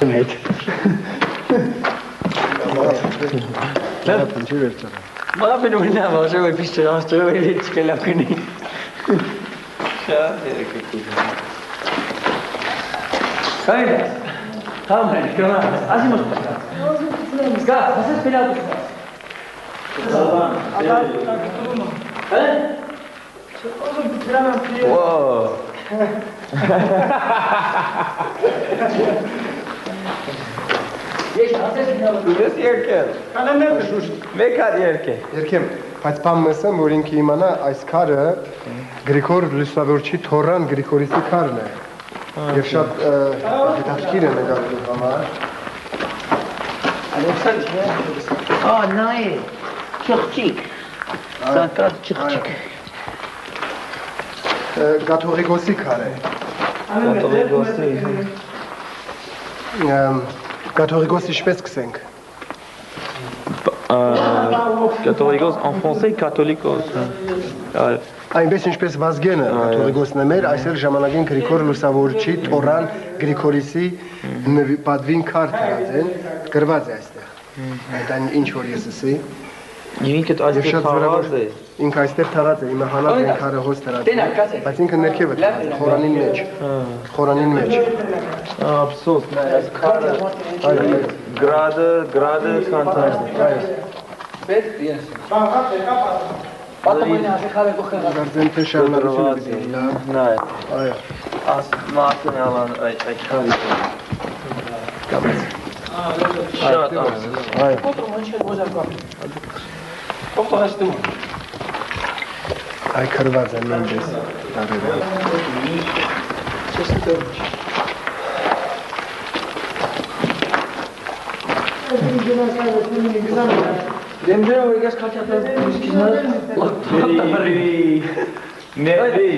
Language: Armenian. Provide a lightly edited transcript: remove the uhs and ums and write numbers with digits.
Հետ։ Լավ, ինչի վերջ արա։ Մապին ուննա, վաշով է պիշտ չղաստով է հետ չկելավ կնի։ Շատ երեկույթ։ Կայր ես, համ հենց, կնա, ասի մոս պաշկա։ Զգա, ասես պելավ ուշկա։ Դուս երկել։ Մեկ հատ երկել։ Երկեմ, բայց բան մսեմ, որ ինքը իմանա այս քարը Գրիգոր Լուսավորչի Թորան Գրիգորիսի քարն է։ Եվ շատ հետաքրքիր է նկարելու համար։ նայ, չղջիկ, սակատ չղջիկ։ Գաթողիկոսի քար է։ Գաթողիկոս ինչպես կսենք։ Catholique en français, catholique. Այնպես ինչպես Վազգենը Գաթողիկոսն է մեր, այսօր ժամանակին Գրիգոր Լուսավորչի Թորան Գրիգորիսի պատվին քար դրած են, գրված է այստեղ։ Այդ այն ինչ որ ես ասի։ Ինքը այստեղ թաղած է։ Ինքը այստեղ թաղած է, հիմա հալած են քարը հոս դրած։ Բայց ինքը ներքև է խորանին մեջ։ Խորանին մեջ։ Ափսոս, այս քարը գրադը քանթար։ Պետք ես։ Պատմույն ասի խարը գողը։ Դարձեն թե շարունակություն դիտի։ Նայ։ Այո։ Աս մարտն ալան այդ քարի։ Շատ ափսոս։ Այո։ Պատմույն չէ ոզակա։ Փոխտաշտում։ Այ քրված են նույնպես տարերը։ Չստը։ Դեմջերը որ ես քաչապել միսկինը։ Նեի,